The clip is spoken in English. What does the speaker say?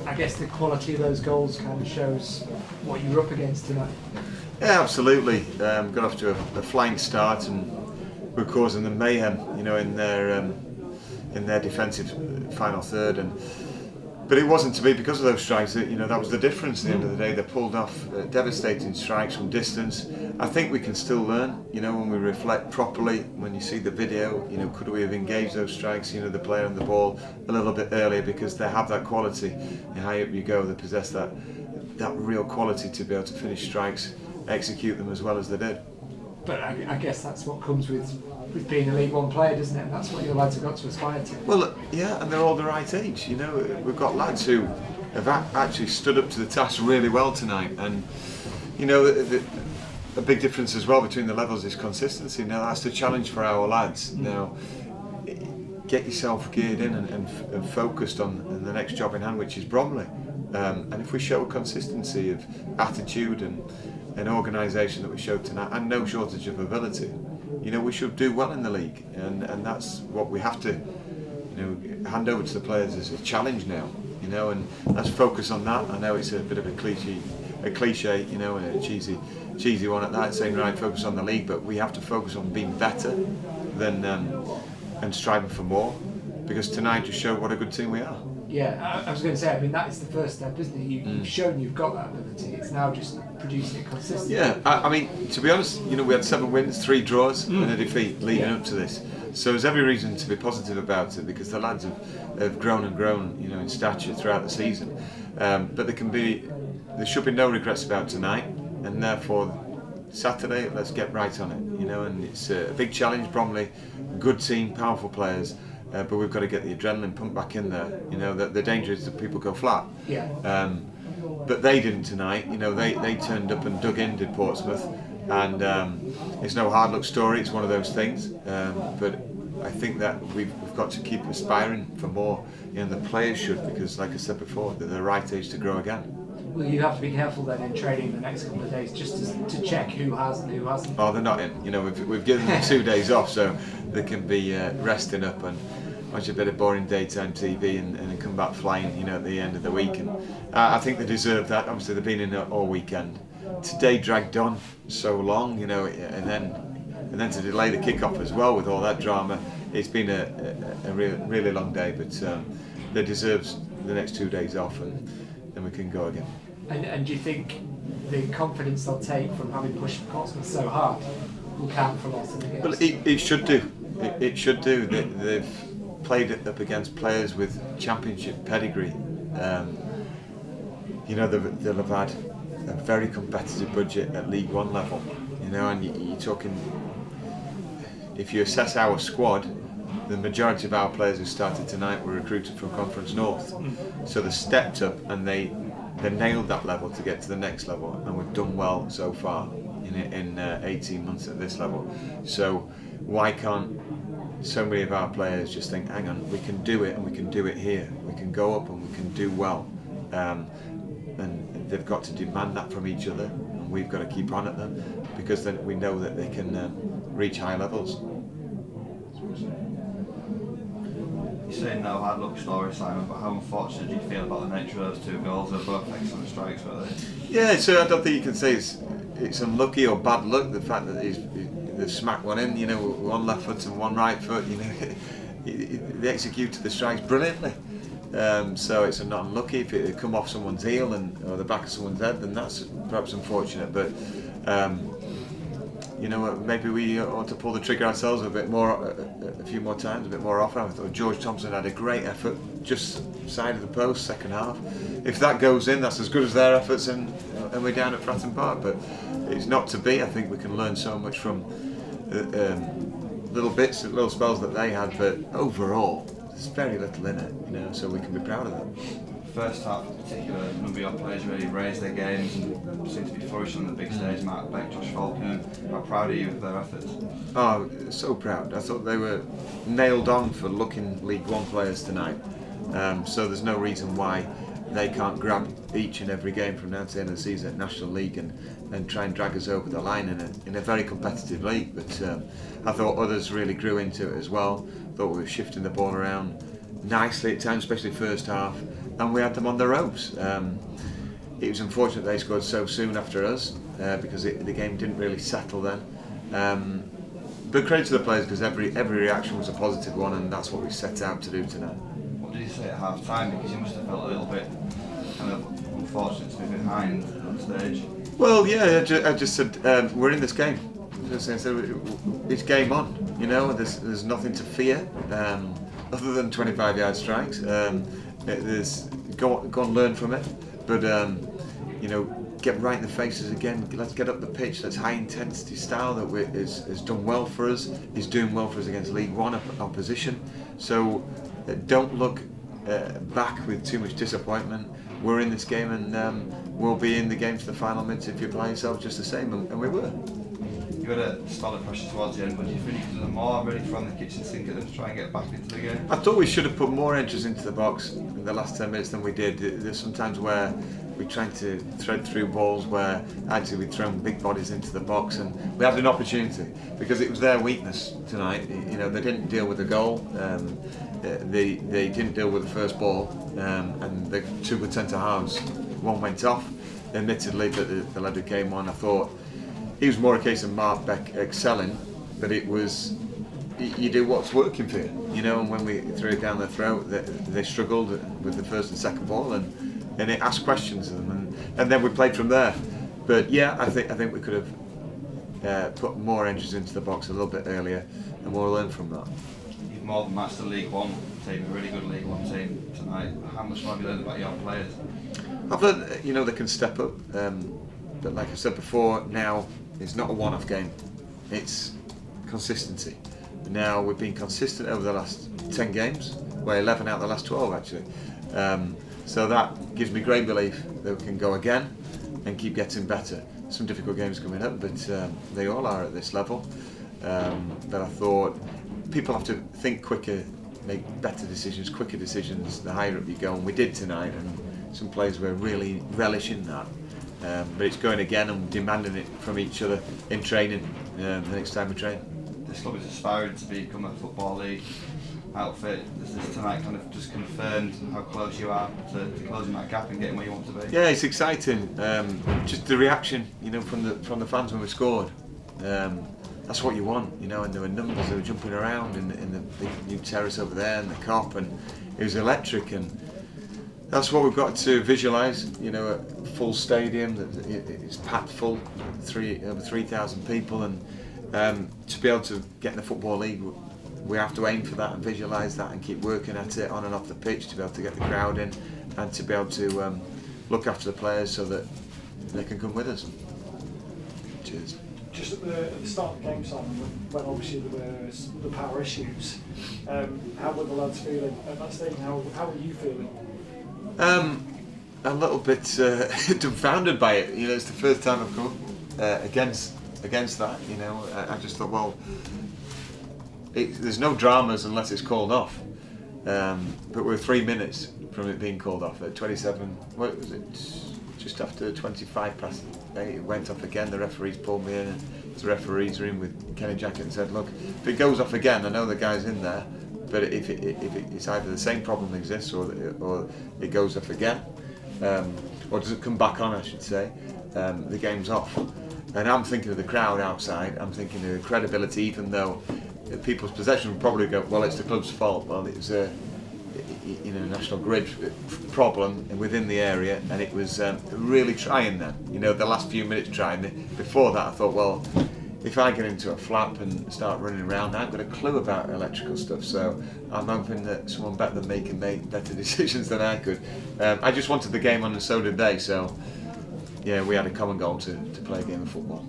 I guess the quality of those goals kind of shows what you were up against tonight. Yeah, absolutely. Got off to a flying start and we're causing them mayhem, in their defensive final third. But it wasn't to be because of those strikes. That was the difference. At the end of the day, they pulled off devastating strikes from distance. I think we can still learn. When we reflect properly, when you see the video, could we have engaged those strikes? The player and the ball a little bit earlier because they have that quality. High up you go, they possess that real quality to be able to finish strikes, execute them as well as they did. But I guess that's what comes with being a League One player, doesn't it? And that's what your lads have got to aspire to. Well, yeah, and they're all the right age. We've got lads who have actually stood up to the task really well tonight. And, a big difference as well between the levels is consistency. Now, that's the challenge for our lads. Now, get yourself geared in and focused on the next job in hand, which is Bromley. And if we show a consistency of attitude and an organisation that we showed tonight, and no shortage of ability, we should do well in the league, and that's what we have to, hand over to the players as a challenge now, and let's focus on that. I know it's a bit of a cliche, and a cheesy one at that, saying right, focus on the league, but we have to focus on being better than and striving for more, because tonight just showed what a good team we are. Yeah, I was going to say, that is the first step, isn't it? You've shown you've got that ability. It's now just producing it consistently. Yeah, to be honest, we had 7 wins, 3 draws and a defeat leading up to this. So there's every reason to be positive about it, because the lads have grown and grown, in stature throughout the season. But there should be no regrets about tonight, and therefore Saturday, let's get right on it. And it's a big challenge. Bromley, good team, powerful players. But we've got to get the adrenaline pumped back in there. The danger is that people go flat. Yeah. But they didn't tonight. They turned up and dug in, did Portsmouth, and it's no hard luck story. It's one of those things. But I think that we've got to keep aspiring for more. The players should, because, like I said before, they're the right age to grow again. Well, you have to be careful then in training the next couple of days, just to check who has and who hasn't. Oh, they're not in. We've given them 2 days off, so they can be resting up and watch a bit of boring daytime TV and then come back flying, at the end of the week. And I think they deserve that. Obviously, they've been in all weekend. Today dragged on so long, and then to delay the kick-off as well with all that drama. It's been a really long day, but they deserve the next 2 days off, and then we can go again. And do you think the confidence they'll take from having pushed Portsmouth so hard will count for a lot of the games? Well, it should do. It should do. They've played it up against players with championship pedigree. They'll have had a very competitive budget at League One level. And you're talking. If you assess our squad, the majority of our players who started tonight were recruited from Conference North. So they stepped up and they nailed that level to get to the next level, and we've done well so far in 18 months at this level. So why can't so many of our players just think, hang on, we can do it, and we can do it here. We can go up and we can do well. And they've got to demand that from each other, and we've got to keep on at them, because then we know that they can reach high levels. You're saying no hard luck story, Simon, but how unfortunate do you feel about the nature of those 2 goals? They're both excellent strikes, were they? Yeah, so I don't think you can say it's unlucky or bad luck, the fact that they've smacked one in, with one left foot and one right foot. They executed the strikes brilliantly. So it's not unlucky. If it had come off someone's heel or the back of someone's head, then that's perhaps unfortunate. But maybe we ought to pull the trigger ourselves a bit more, a few more times, a bit more often. I thought George Thompson had a great effort, just side of the post, second half. If that goes in, that's as good as their efforts, and we're down at Fratton Park. But it's not to be. I think we can learn so much from little spells that they had, but overall, there's very little in it, so we can be proud of them. First half in particular, a number of your players really raised their games and seemed to be flourishing on the big stage. Mark Beck, Josh Falconer, how proud are you of their efforts? Oh, so proud. I thought they were nailed on for looking League One players tonight. So there's no reason why they can't grab each and every game from now to the end of the season at National League and try and drag us over the line in a very competitive league. But I thought others really grew into it as well. Thought we were shifting the ball around nicely at times, especially first half. and we had them on the ropes. It was unfortunate they scored so soon after us because the game didn't really settle then. But credit to the players because every reaction was a positive one, and that's what we set out to do tonight. What did you say at half time? Because you must have felt a little bit kind of unfortunate to be behind on stage. Well, yeah, I just said we're in this game. It's game on. You know, there's nothing to fear other than 25-yard strikes. There's go and learn from it, but you know, get right in the faces again. Let's get up the pitch. That's high intensity style that is done well for us. Is doing well for us against League One opposition. So don't look back with too much disappointment. We're in this game, and we'll be in the game to the final minutes if you apply yourself just the same, and we were. You had a spell of pressure towards the end, but do you think you could have done more, ready to run the kitchen sink at them to try and get back into the game? I thought we should have put more entries into the box in the last 10 minutes than we did. There's sometimes where we're trying to thread through balls where actually we'd thrown big bodies into the box, and we had an opportunity because it was their weakness tonight. You know, they didn't deal with the goal, they didn't deal with the first ball, and the two good centre halves, one went off. Admittedly, but the lad who came on, I thought it was more a case of Mark Beck excelling, but it was you do what's working for you, you know. And when we threw it down their throat, they struggled with the first and second ball, and it asked questions of them, and then we played from there. But yeah, I think we could have put more entries into the box a little bit earlier, and we'll learn from that. You've more than matched the League One team, a really good League One team tonight. How much more have you learned about your players? I've learned, you know, they can step up, but like I said before, now it's not a one-off game, it's consistency. Now we've been consistent over the last 10 games, well 11 out of the last 12 actually, so that gives me great belief that we can go again and keep getting better. Some difficult games coming up, but they all are at this level. But I thought people have to think quicker, make better decisions, quicker decisions the higher up you go, and we did tonight, and some players were really relishing that. But it's going again and demanding it from each other in training the next time we train. This club is aspiring to become a Football League outfit. This tonight kind of just confirmed how close you are to closing that gap and getting where you want to be. Yeah, it's exciting. Just the reaction, you know, from the fans when we scored. That's what you want, you know. And there were numbers that were jumping around in the big new terrace over there and the Cop, and it was electric. And that's what we've got to visualise, you know, a full stadium that it's packed full, over 3,000 people, and to be able to get in the Football League, we have to aim for that and visualise that and keep working at it on and off the pitch to be able to get the crowd in and to be able to look after the players so that they can come with us. Cheers. Just at the start of the game, Simon, when obviously there were the power issues, how were the lads feeling at that stage? How were you feeling? A little bit dumbfounded by it. You know, it's the first time I've come against that. You know, I just thought, well, there's no dramas unless it's called off. But we're 3 minutes from it being called off at 27. What was it? Just after 25 past 8, it went off again. The referees pulled me in, and the referees room with Kenny Jackett and said, "Look, if it goes off again, I know the guy's in there, but if it's either the same problem exists or it goes off again, or does it come back on, I should say, the game's off." And I'm thinking of the crowd outside. I'm thinking of the credibility, even though people's possession would probably go, well, it's the club's fault. Well, it was a National Grid problem within the area, and it was really trying then. You know, the last few minutes trying. Before that, I thought, well, if I get into a flap and start running around, I haven't got a clue about electrical stuff. So I'm hoping that someone better than me can make better decisions than I could. I just wanted the game on, and so did they. So yeah, we had a common goal to play a game of football.